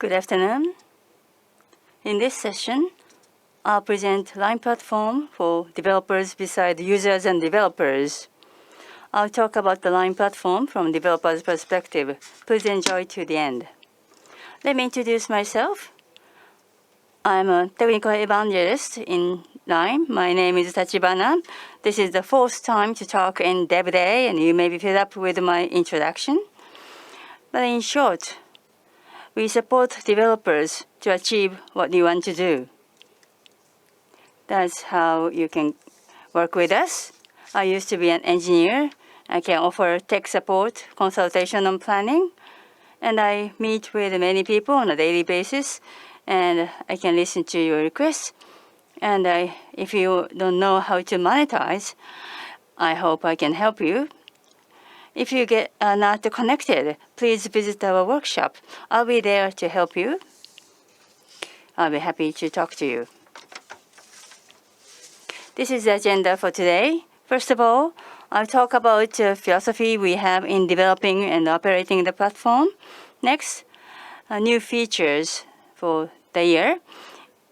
Good afternoon. In this session, I'll present Line platform for developers beside users and developers. I'll talk about the Line platform from developers' perspective. Please enjoy to the end. Let me introduce myself. I'm a technical evangelist in Line. My name is Tachibana. This is the fourth time to talk in Dev Day, and you may be fed up with my introduction. But in short, we support developers to achieve what you want to do. That's how you can work with us. I used to be an engineer. I can offer tech support, consultation on planning, and I meet with many people on a daily basis, and I can listen to your requests. And if you don't know how to monetize, I hope I can help you. If you get not connected, please visit our workshop. I'll be there to help you. I'll be happy to talk to you. This is the agenda for today. First of all, I'll talk about the philosophy we have in developing and operating the platform. Next, new features for the year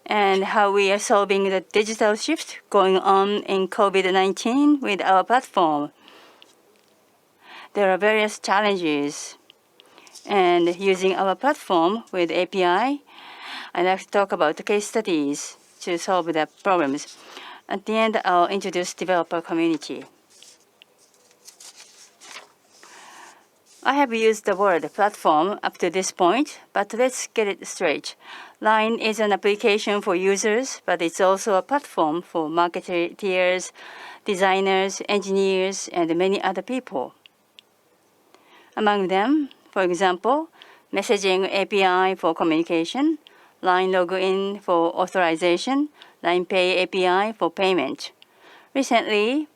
and how we are solving the digital shift going on in COVID-19 with our platform. There are various challenges, and using our platform with API, I'd like to talk about the case studies to solve the problems. At the end, I'll introduce developer community. I have used the word platform up to this point, but let's get it straight. Line is an application for users, but it's also a platform for marketeers, designers, engineers, and many other people. Among them, for example, messaging API for communication, Line Login for authorization, Line Pay API for payment. Recently,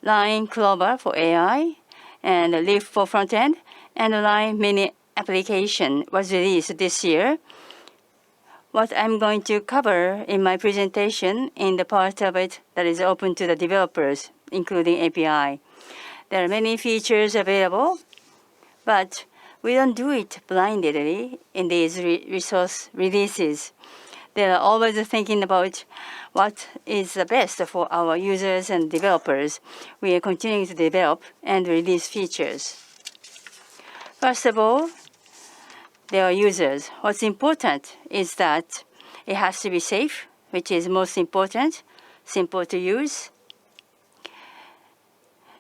Line Clover for AI, and Leaf for front-end, and Line Mini application was released this year. What I'm going to cover in my presentation in the part of it that is open to the developers, including API. There are many features available, but we don't do it blindly in these resource releases. They are always thinking about what is the best for our users and developers. We are continuing to develop and release features. First of all, there are users. What's important is that it has to be safe, which is most important, simple to use,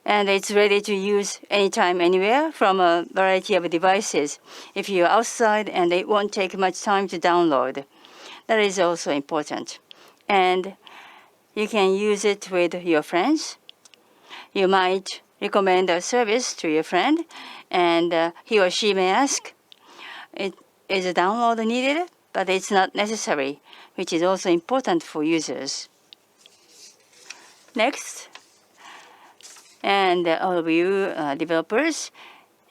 and it's ready to use anytime, anywhere from a variety of devices. If you're outside, and it won't take much time to download. That is also important. And you can use it with your friends. You might recommend a service to your friend, and he or she may ask, is a download needed? But it's not necessary, which is also important for users. Next, and all of you developers,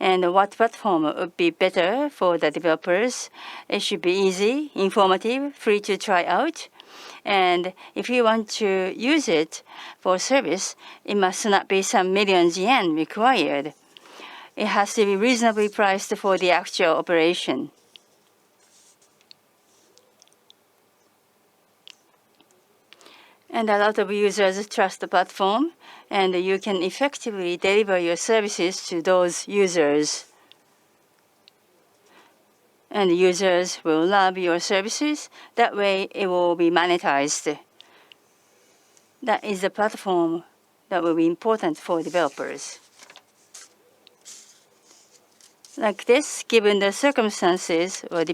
and what platform would be better for the developers? It should be easy, informative, free to try out. And if you want to use it for service, it must not be some millions yen required. It has to be reasonably priced for the actual operation. And a lot of users trust the platform, and you can effectively deliver your services to those users. And users will love your services. That way, it will be monetized. That is the platform that will be important for developers. Like this, given the circumstances, or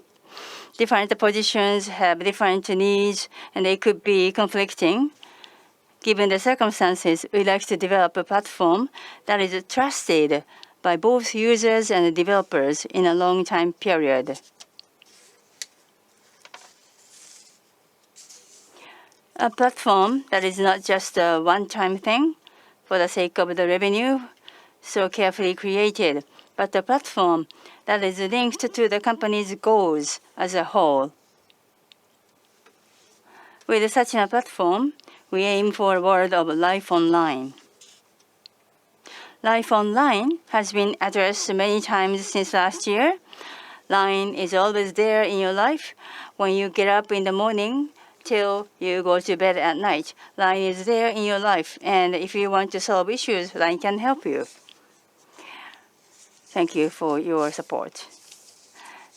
different positions have different needs, and they could be conflicting. Given the circumstances, we like to develop a platform that is trusted by both users and developers in a long time period. A platform that is not just a one-time thing for the sake of the revenue, so carefully created, but a platform that is linked to the company's goals as a whole. With such a platform, we aim for a world of life online. Life online has been addressed many times since last year. Line is always there in your life when you get up in the morning till you go to bed at night. Line is there in your life, and if you want to solve issues, Line can help you. Thank you for your support.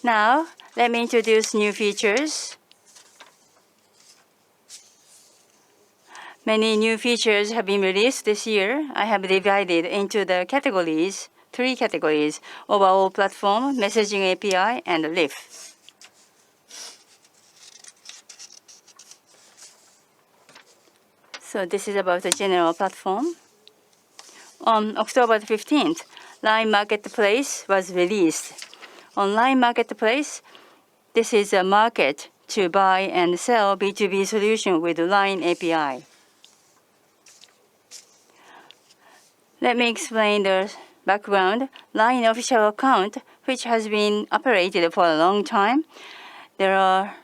Now, let me introduce new features. Many new features have been released this year. I have divided into the categories, 3 categories: overall platform, messaging API, and LIF. So this is about the general platform. On October 15th, Line Marketplace was released. On Line Marketplace, this is a market to buy and sell B2B solution with Line API. Let me explain the background. Line official account, which has been operated for a long time, there are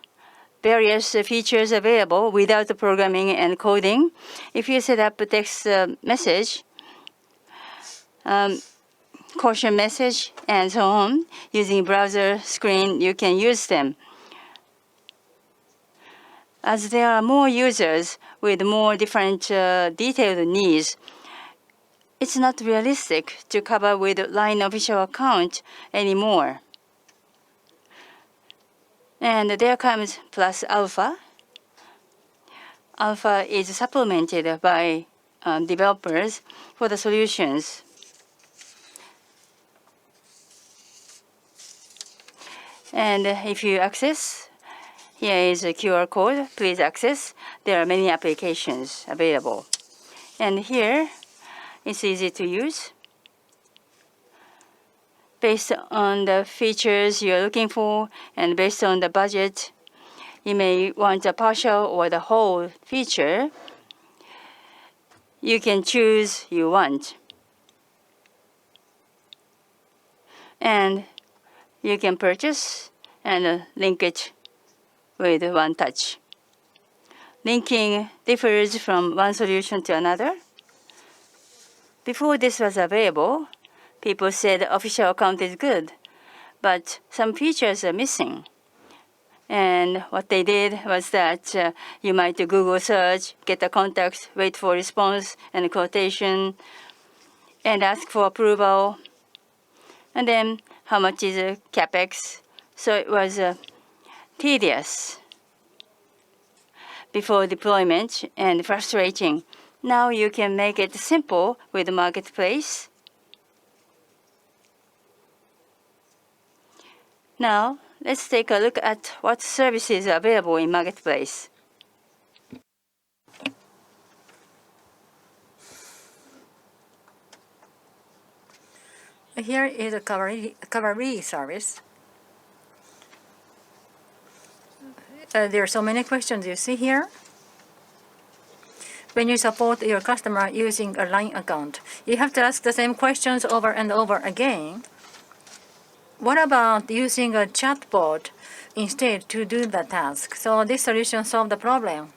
various features available without the programming and coding. If you set up a text message, caution message, and so on, using browser screen, you can use them. As there are more users with more different detailed needs, it's not realistic to cover with Line official account anymore. And there comes plus alpha. Alpha is supplemented by developers for the solutions. And if you access, here is a QR code. Please access. There are many applications available. And here, it's easy to use. Based on the features you're looking for and based on the budget, you may want a partial or the whole feature. You can choose you want. And you can purchase and link it with one touch. Linking differs from one solution to another. Before this was available, people said official account is good, but some features are missing. And what they did was that you might Google search, get a contact, wait for response and quotation, and ask for approval. And then how much is CapEx? So it was tedious before deployment and frustrating. Now you can make it simple with the marketplace. Now let's take a look at what services are available in marketplace. Here is a cavalry service. There are so many questions you see here. When you support your customer using a Line account, you have to ask the same questions over and over again. What about using a chatbot instead to do the task? So this solution solves the problem.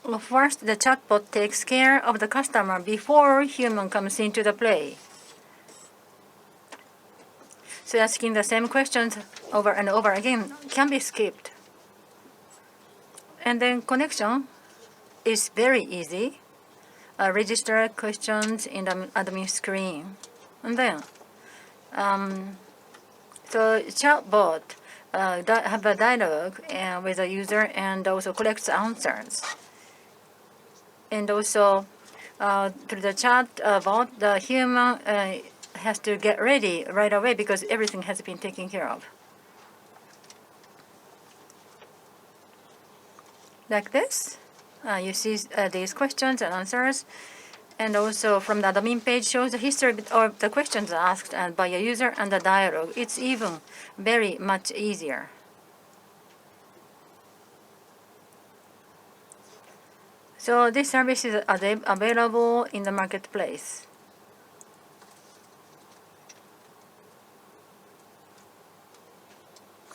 Well, first, the chatbot takes care of the customer before human comes into the play. So asking the same questions over and over again can be skipped. And then connection is very easy. Register questions in the admin screen. And then, so chatbot have a dialogue with the user and also collects answers. And also, through the chat bot, the human has to get ready right away because everything has been taken care of. Like this. You see these questions and answers, and also from the admin page shows the history of the questions asked by a user and the dialogue. It's even very much easier. So this service is available in the marketplace.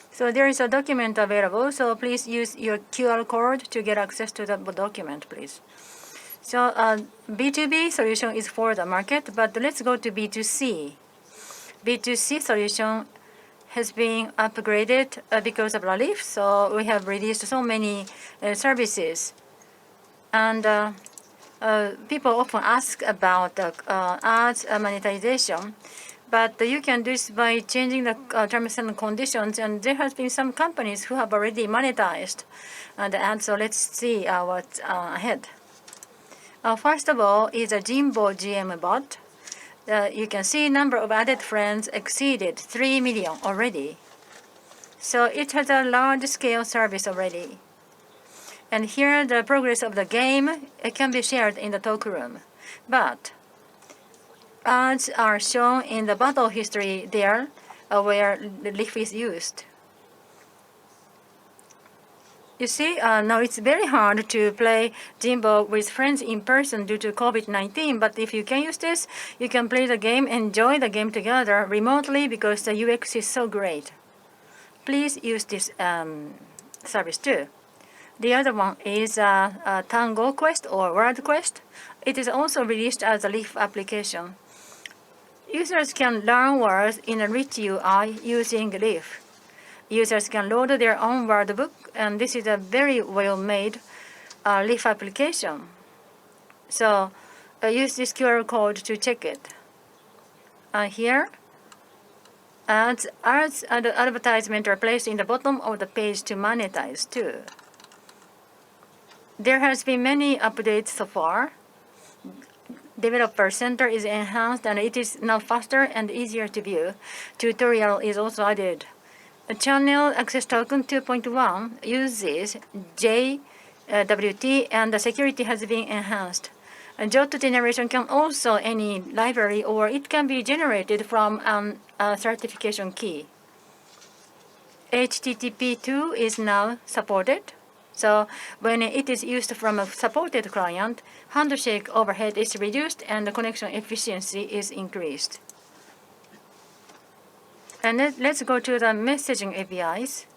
So there is a document available, so please use your QR code to get access to the document, please. So B2B solution is for the market, but let's go to B2C. B2C solution has been upgraded because of the leaf. So we have released so many services. And people often ask about ads monetization. But you can do this by changing the terms and conditions. And there has been some companies who have already monetized the ads. So let's see what's ahead. First of all is a Jimbo GM bot. You can see number of added friends exceeded 3 million already. So it has a large-scale service already. And here the progress of the game can be shared in the talk room. But ads are shown in the battle history there where the leaf is used. You see, now it's very hard to play Jimbo with friends in person due to COVID-19, but if you can use this, you can play the game, enjoy the game together remotely because the UX is so great. Please use this service too. The other one is Tango Quest or Word Quest. It is also released as a Leaf application. Users can learn words in a rich UI using Leaf. Users can load their own word book, and this is a very well-made Leaf application. So use this QR code to check it. Here, ads and advertisement are placed in the bottom of the page to monetize too. There has been many updates so far. Developer Center is enhanced, and it is now faster and easier to view. Tutorial is also added. Channel Access Token 2.1 uses JWT, and the security has been enhanced. JOT generation can also any library, or it can be generated from a certification key. HTTP2 is now supported. So when it is used from a supported client, handshake overhead is reduced and the connection efficiency is increased. And let's go to the messaging APIs.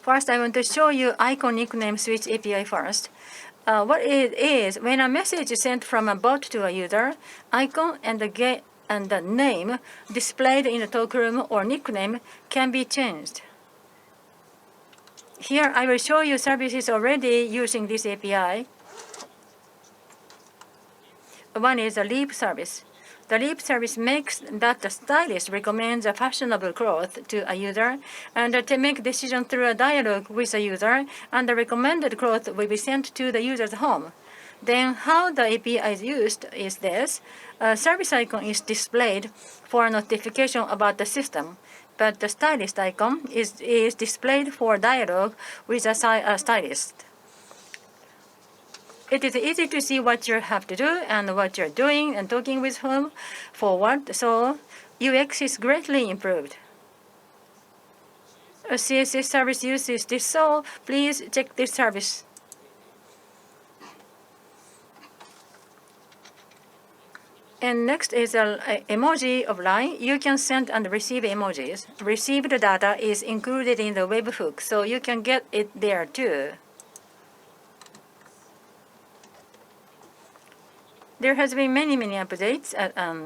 First, I want to show you icon nickname switch API first. What it is, when a message is sent from a bot to a user, icon and the name displayed in the talk room or nickname can be changed. Here, I will show you services already using this API. One is a Leap service. The Leap service makes that the stylist recommends a fashionable cloth to a user, and to make decision through a dialogue with a user, and the recommended cloth will be sent to the user's home. Then how the API is used is this. A service icon is displayed for a notification about the system, but the stylist icon is displayed for dialogue with a stylist. It is easy to see what you have to do and what you're doing and talking with whom for what, so UX is greatly improved. A CSS service uses this, so please check this service. And next is an emoji of line. You can send and receive emojis. Received data is included in the webhook, so you can get it there too. There has been many updates.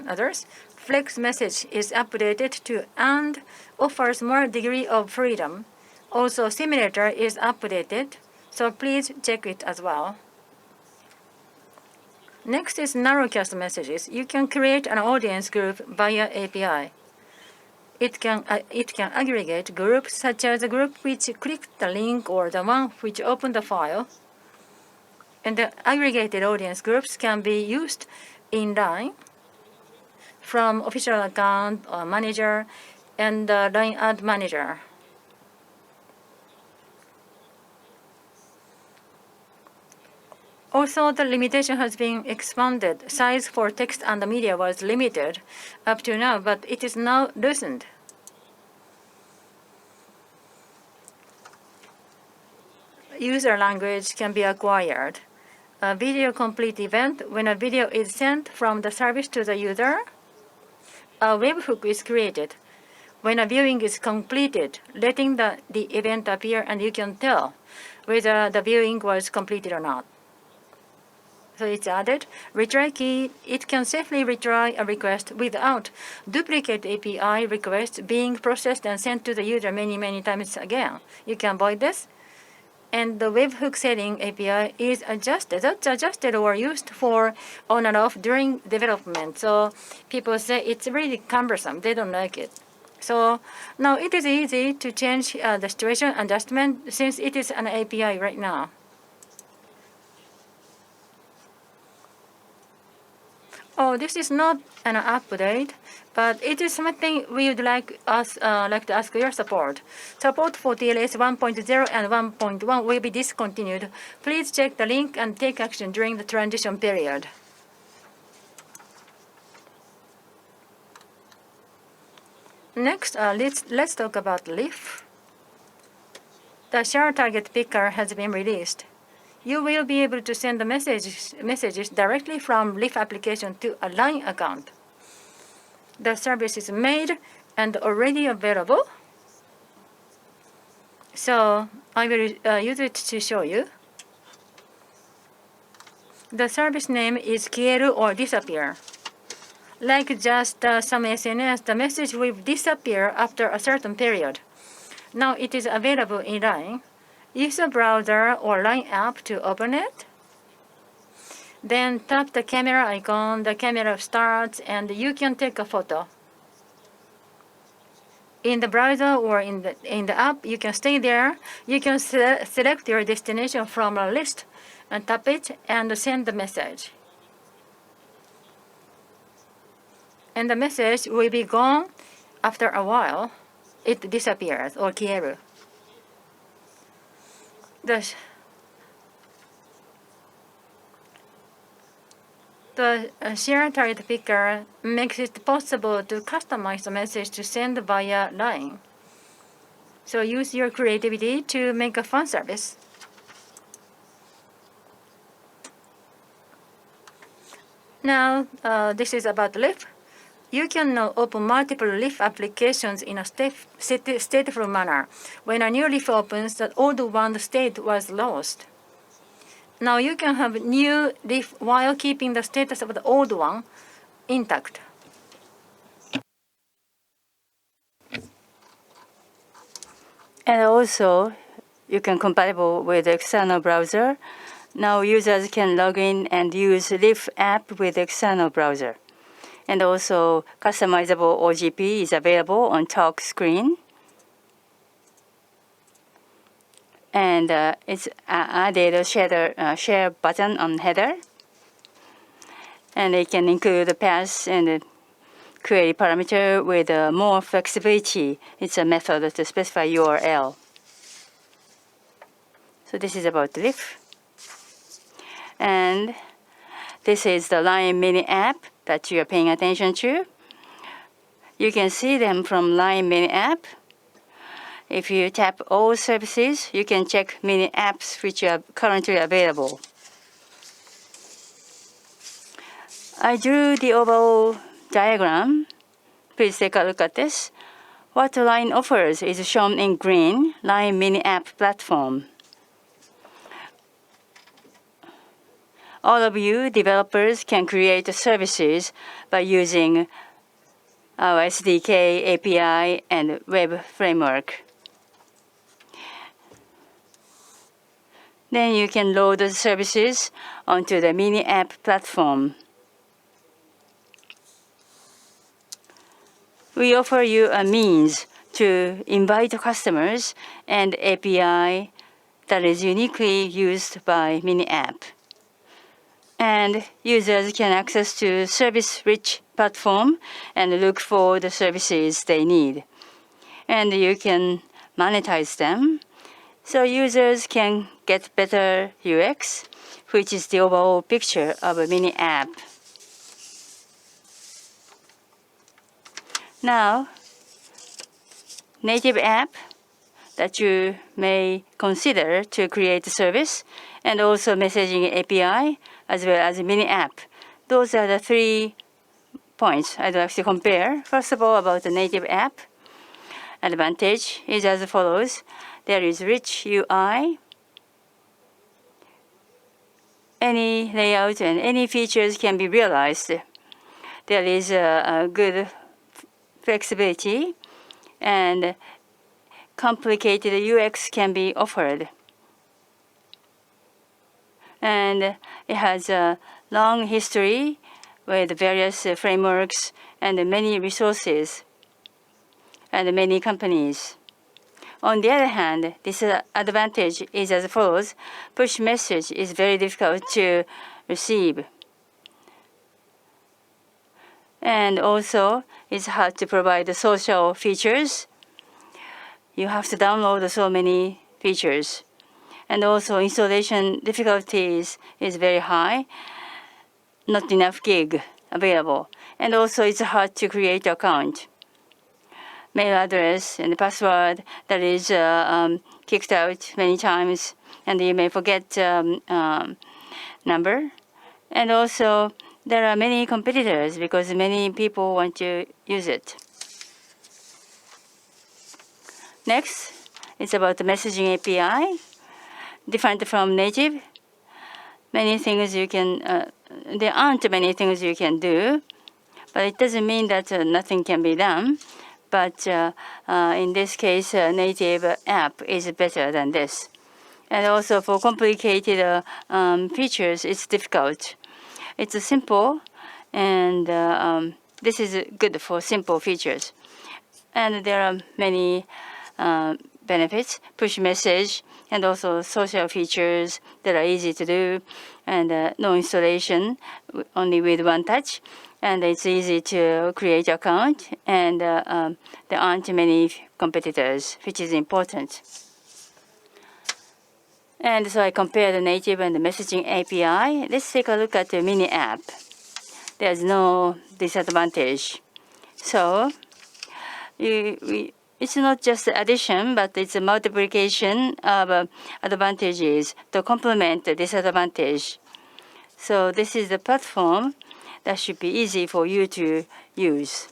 Others. Flex message is updated to and offers more degree of freedom. Also, simulator is updated, so please check it as well. Next is narrowcast messages. You can create an audience group via API. It can aggregate groups such as the group which clicked the link or the one which opened the file. And the aggregated audience groups can be used in line from official account or manager and line ad manager. Also, the limitation has been expanded. Size for text and media was limited up to now, but it is now loosened. User language can be acquired. A video complete event, when a video is sent from the service to the user, a webhook is created. When a viewing is completed, letting the event appear, and you can tell whether the viewing was completed or not. So it's added. Retry key, it can safely retry a request without duplicate API requests being processed and sent to the user many times again. You can avoid this. And the webhook setting API is adjusted. That's adjusted or used for on and off during development. So people say it's really cumbersome. They don't like it. So now it is easy to change the situation adjustment since it is an API right now. Oh, this is not an update, but it is something we would like to ask your support. Support for TLS 1.0 and 1.1 will be discontinued. Please check the link and take action during the transition period. Next, let's talk about Leaf. The share target picker has been released. You will be able to send the messages directly from Leaf application to a LINE account. The service is made and already available. So I will use it to show you. The service name is Kieru or disappear. Like just some SNS, the message will disappear after a certain period. Now it is available in LINE. Use a browser or LINE app to open it. Then tap the camera icon, the camera starts, and you can take a photo. In the browser or in the app, you can stay there. You can select your destination from a list and tap it and send the message. And the message will be gone after a while. It disappears or kieru. The share target picker makes it possible to customize the message to send via LINE. So use your creativity to make a fun service. Now, this is about Leaf. You can now open multiple Leaf applications in a stateful manner. When a new Leaf opens, the old one state was lost. Now you can have new Leaf while keeping the status of the old one intact. And also, you can compatible with the external browser. Now users can log in and use Leaf app with external browser. And also, customizable OGP is available on talk screen. And it's added a share button on header. And it can include the paths and query parameter with more flexibility. It's a method to specify URL. So this is about Leaf. And this is the LINE mini app that you are paying attention to. You can see them from LINE mini app. If you tap all services, you can check mini apps which are currently available. I drew the overall diagram. Please take a look at this. What LINE offers is shown in green, LINE mini app platform. All of you developers can create services by using our SDK, API, and web framework. Then you can load the services onto the mini app platform. We offer you a means to invite customers and API that is uniquely used by mini app. And users can access to service-rich platform and look for the services they need. And you can monetize them. So users can get better UX, which is the overall picture of a mini app. Now, native app that you may consider to create a service, and also messaging API, as well as a mini app. Those are the 3 points I'd like to compare. First of all, about the native app. Advantage is as follows. There is rich UI. any layout and any features can be realized. There is a good flexibility, and complicated UX can be offered. And it has a long history with various frameworks and many resources and many companies. On the other hand, this advantage is as follows. Push message is very difficult to receive. And also, it's hard to provide the social features. You have to download so many features. And also, installation difficulties is very high. Not enough gig available. And also, it's hard to create an account. Mail address and the password that is kicked out many times, and you may forget number. And also, there are many competitors because many people want to use it. Next, it's about the messaging API, different from native. Many things you can, there aren't many things you can do, but it doesn't mean that nothing can be done. But in this case, native app is better than this. And also for complicated features, it's difficult. It's simple, and this is good for simple features. And there are many benefits, push message, and also social features that are easy to do, and no installation, only with one touch. And it's easy to create an account, and there aren't many competitors, which is important. And so I compare the native and the messaging API. Let's take a look at the mini app. There's no disadvantage. So it's not just addition, but it's a multiplication of advantages to complement the disadvantage. So this is the platform that should be easy for you to use.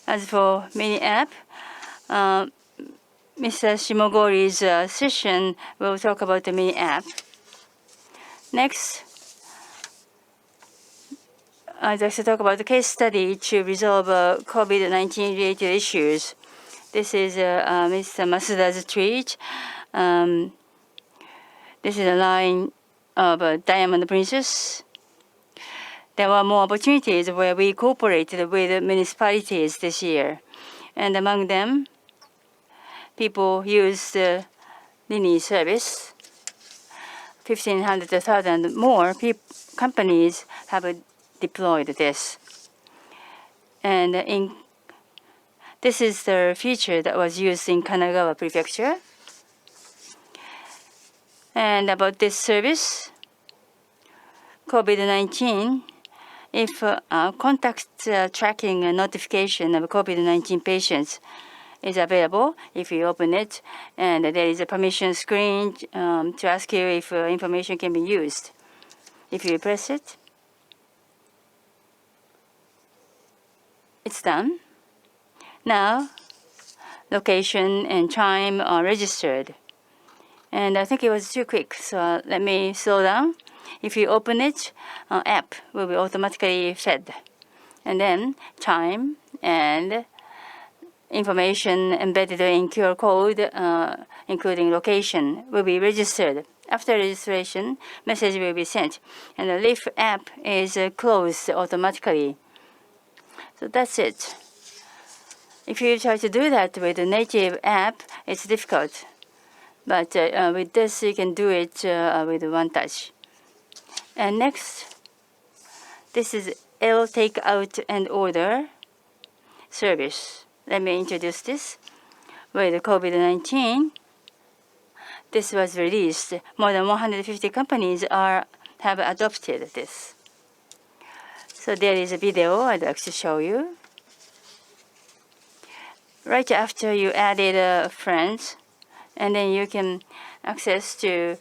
As for mini app, Mr. Shimogori's session will talk about the mini app. Next, I'd like to talk about the case study to resolve COVID-19 related issues. This is Mr. Masuda's tweet. This is a line of Diamond Princess. There were more opportunities where we cooperated with municipalities this year. And among them, people used the Lini service. 1,500 to 1,000 more companies have deployed this. And this is the feature that was used in Kanagawa Prefecture. And about this service, COVID-19, if contact tracking and notification of COVID-19 patients is available, if you open it, and there is a permission screen to ask you if information can be used. If you press it, it's done. Now, location and time are registered. And I think it was too quick, so let me slow down. If you open it, app will be automatically fed. And then time and information embedded in QR code, including location, will be registered. After registration, message will be sent. And the Leaf app is closed automatically. So that's it. If you try to do that with a native app, it's difficult. But with this, you can do it with one touch. And next, this is L takeout and order service. Let me introduce this. With COVID-19, this was released. More than 150 companies have adopted this. So there is a video I'd like to show you. Right after you added friends, and then you can access to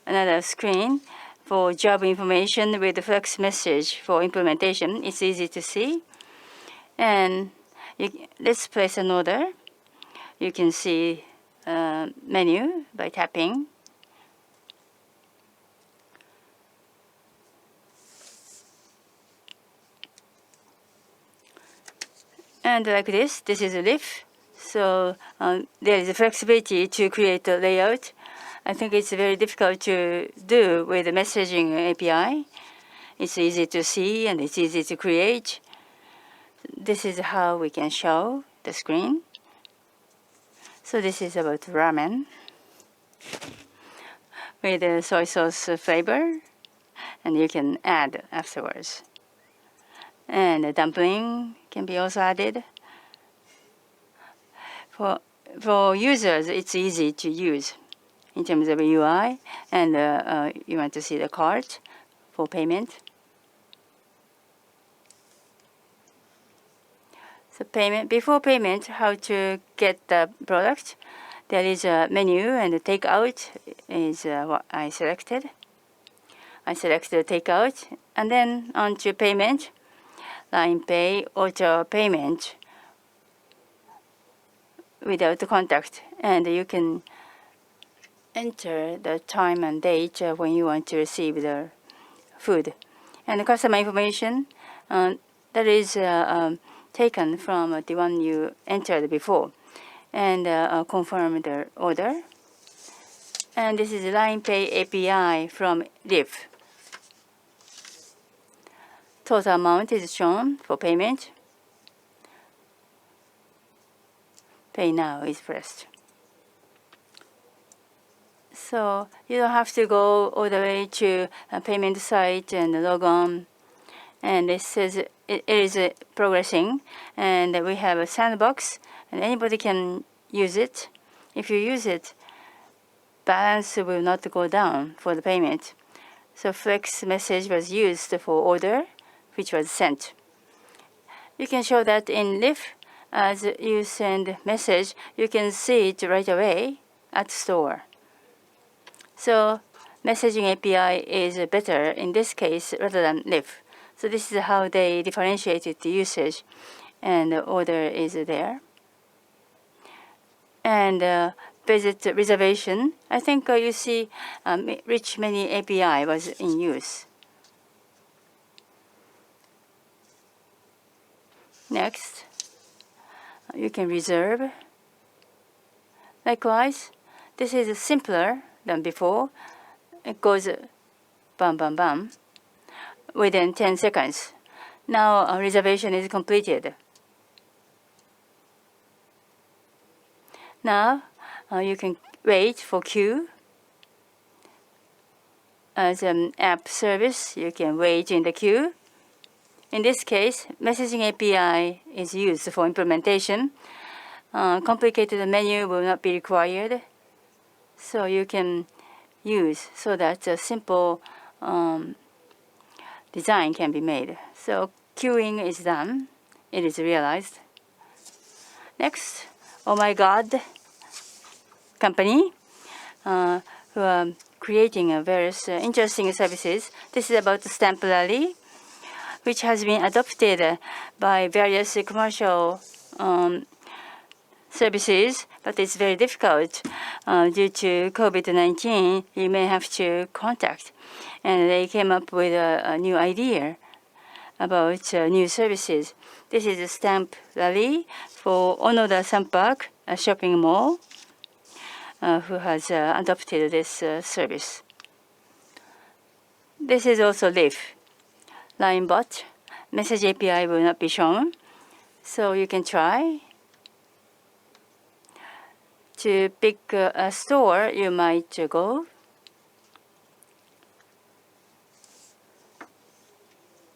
another screen for job information with the flex message for implementation. It's easy to see. And let's place an order. You can see menu by tapping And like this is a leaf. So there is a flexibility to create a layout. I think it's very difficult to do with the messaging API. It's easy to see and it's easy to create. This is how we can show the screen. So this is about ramen with the soy sauce flavor, and you can add afterwards. And a dumpling can be also added. For users, it's easy to use in terms of UI, and you want to see the cart for payment. So before payment, how to get the product. There is a menu, and the takeout is what I selected. I selected takeout, and then on to payment, Line Pay, auto payment without the contact, and you can enter the time and date when you want to receive the food. And the customer information that is taken from the one you entered before, and confirm the order. And this is Line Pay API from Live. Total amount is shown for payment. Pay now is pressed. So you don't have to go all the way to a payment site and log on. And it says it is progressing, and we have a sandbox, and anybody can use it. If you use it, balance will not go down for the payment. So Flex message was used for order, which was sent. You can show that in Live. As you send message, you can see it right away at store. So messaging API is better in this case rather than Live. So this is how they differentiated the usage, and the order is there. And visit reservation, I think you see Rich Many API was in use. Next, you can reserve. Likewise, this is simpler than before. It goes bam, bam, bam within 10 seconds. Now a reservation is completed. Now you can wait for queue. As an app service, you can wait in the queue. In this case, messaging API is used for implementation. Complicated menu will not be required. So you can use so that a simple design can be made. So queuing is done. It is realized. Next, Oh My God company who are creating various interesting services. This is about the Stamp Rally, which has been adopted by various commercial services, but it's very difficult due to COVID-19. You may have to contact, and they came up with a new idea about new services. This is a Stamp Rally for Onoda Sampark, a shopping mall, who has adopted this service. This is also Live. Line bot, message API will not be shown, so you can try. To pick a store you might go.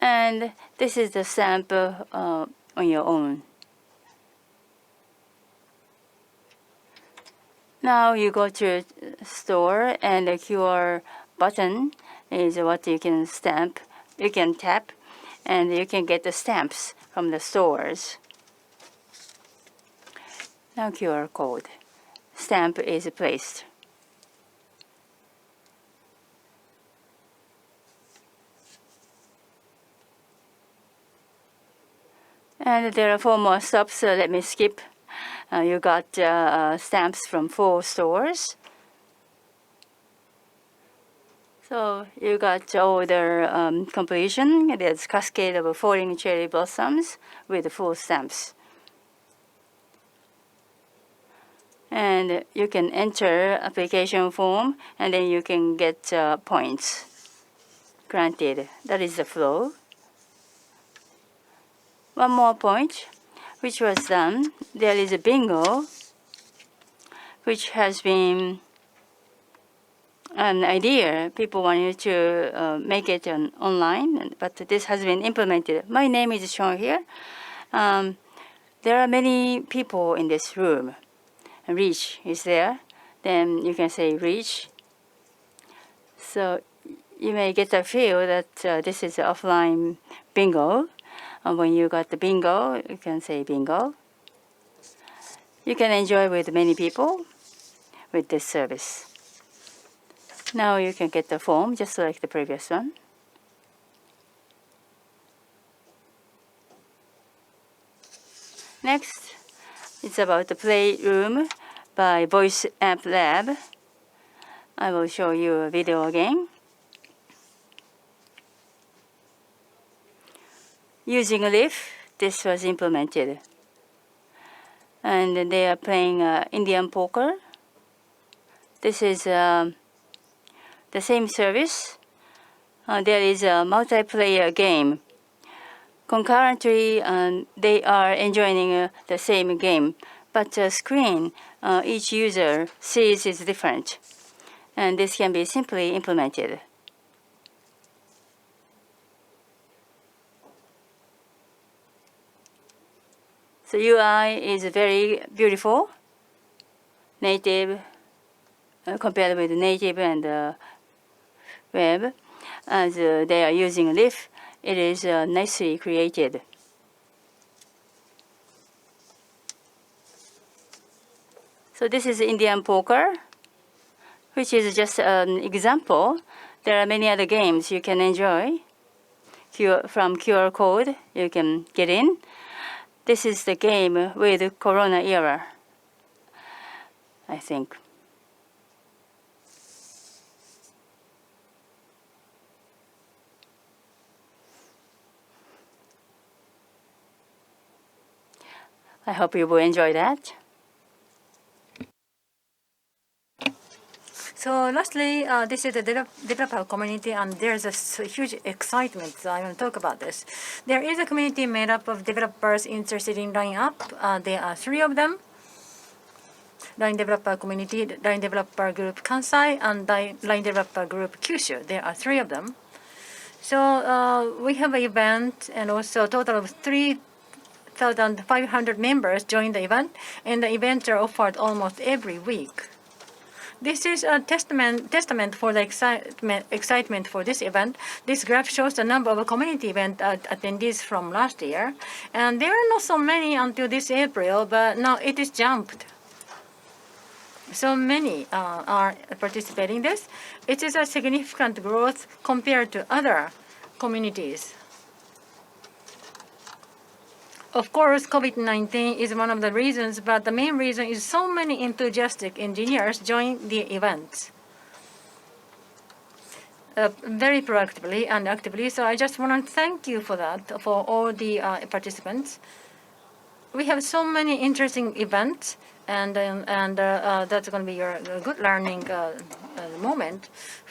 And this is the stamp on your own. Now you go to a store, and the QR button is what you can stamp. You can tap, and you can get the stamps from the stores. Now QR code. Stamp is placed. And there are 4 more stops, so let me skip. You got stamps from 4 stores. So you got order completion. There's cascade of falling cherry blossoms with 4 stamps. and you can enter application form, and then you can get points granted. That is the flow. One more point, which was done. There is a bingo, which has been an idea. People wanted to make it online, but this has been implemented. My name is shown here. There are many people in this room. Reach is there. Then you can say reach. So you may get a feel that this is offline bingo. When you got the bingo, you can say bingo. You can enjoy with many people with this service. Now you can get the form just like the previous one. Next, it's about the Playroom by Voice App Lab. I will show you a video again. Using a leaf, this was implemented. And they are playing Indian poker. This is the same service. There is a multiplayer game. Concurrently, they are enjoying the same game, but the screen each user sees is different. And this can be simply implemented. So UI is very beautiful, native, compared with native and web. As they are using Leaf, it is nicely created. So this is Indian poker, which is just an example. There are many other games you can enjoy. From QR code, you can get in. This is the game with Corona era, I think. I hope you will enjoy that. So lastly, this is the developer community, and there's a huge excitement. So I want to talk about this. There is a community made up of developers interested in Line App. There are 3 of them. Line Developer Community, Line Developer Group Kansai, and Line Developer Group Kyushu. There are 3 of them. So we have an event, and also a total of 3,500 members join the event, and the events are offered almost every week. This is a testament for the excitement for this event. This graph shows the number of community event attendees from last year, and there are not so many until this April, but now it is jumped. So many are participating in this. It is a significant growth compared to other communities. Of course, COVID-19 is one of the reasons, but the main reason is so many enthusiastic engineers join the events very proactively and actively. So I just want to thank you for that, for all the participants. We have so many interesting events, and that's going to be your good learning moment.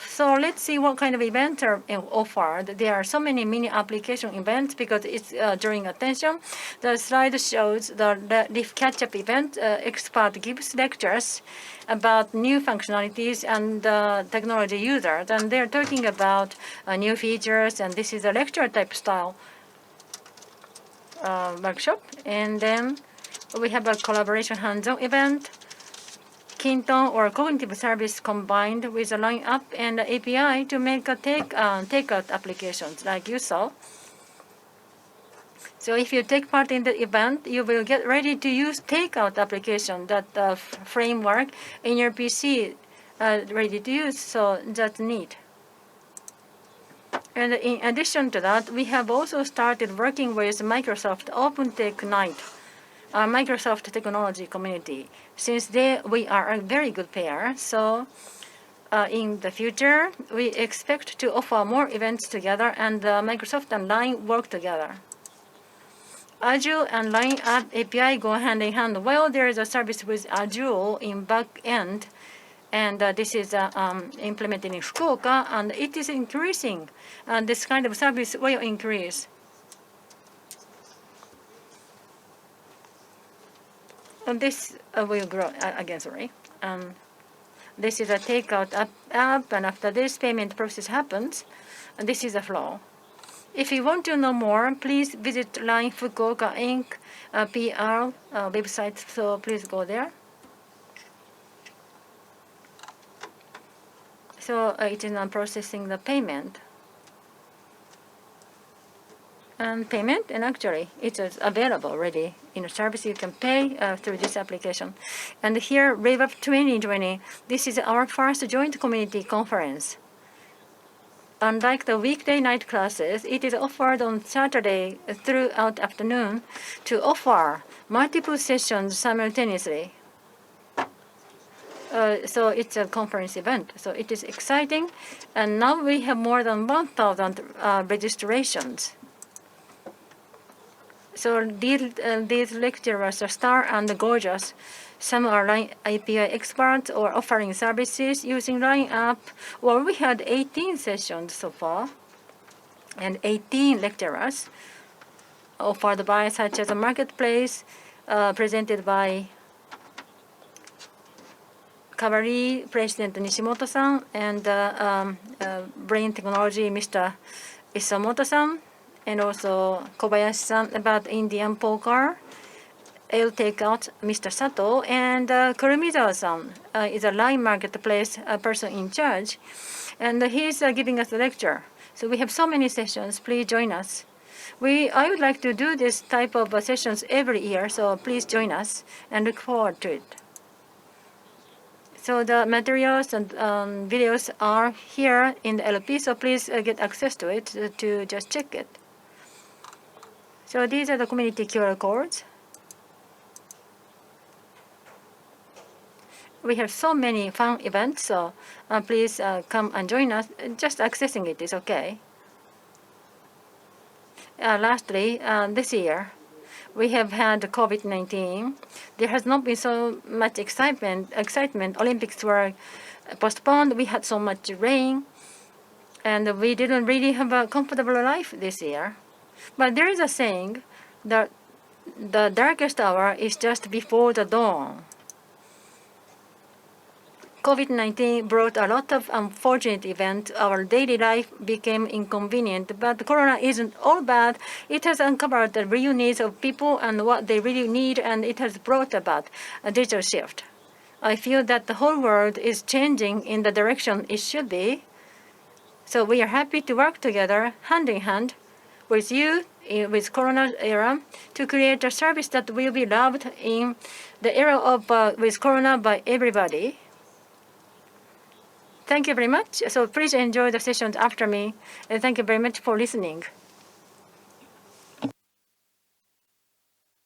So let's see what kind of events are offered. There are so many mini application events because it's during attention. The slide shows the Leaf Catch-up event. Expert gives lectures about new functionalities and technology users, and they're talking about new features, and this is a lecture type style workshop. And then we have a collaboration hands-on event, Kinton or cognitive service combined with a line app and API to make a takeout applications like you saw. So if you take part in the event, you will get ready to use takeout application, that framework in your PC ready to use. So that's neat. And in addition to that, we have also started working with Microsoft OpenTech Night, our Microsoft technology community, since we are a very good pair. So in the future, we expect to offer more events together, and Microsoft and Line work together. Azure and Line App API go hand in hand. Well, there is a service with Azure in back end, and this is implemented in Fukuoka, and it is increasing. And this kind of service will increase. And this will grow again, sorry. This is a takeout app, and after this payment process happens, and this is a flow. If you want to know more, please visit Line Fukuoka Inc. PR website, so please go there. So it is now processing the payment. And payment, and actually it is available already in a service. You can pay through this application. And here, Rave Up 2020, this is our first joint community conference. Unlike the weekday night classes, it is offered on Saturday throughout afternoon to offer multiple sessions simultaneously. So it's a conference event. So it is exciting. And now we have more than 1,000 registrations. So these lecturers are star and gorgeous. Some are Line API experts or offering services using Line app. Well, we had 18 sessions so far, and 18 lecturers offered by such as a marketplace, presented by Cavalry President Nishimoto-san and Brain Technology Mr. Isamoto-san, and also Kobayashi-san about Indian poker. I'll take out Mr. Sato, and Kurumizawa-san is a Line marketplace person in charge, and he's giving us a lecture. So we have so many sessions. Please join us. I would like to do this type of sessions every year, so please join us and look forward to it. So the materials and videos are here in the LP, so please get access to it to just check it. So these are the community QR codes. We have so many fun events, so please come and join us. Just accessing it is okay. Lastly, this year, we have had COVID-19. There has not been so much excitement. Olympics were postponed. We had so much rain, and we didn't really have a comfortable life this year. But there is a saying that the darkest hour is just before the dawn. COVID-19 brought a lot of unfortunate events. Our daily life became inconvenient, but Corona isn't all bad. It has uncovered the real needs of people and what they really need, and it has brought about a digital shift. I feel that the whole world is changing in the direction it should be. So we are happy to work together, hand in hand, with you, with Corona era, to create a service that will be loved in the era of with Corona by everybody. Thank you very much. So please enjoy the sessions after me, and thank you very much for listening.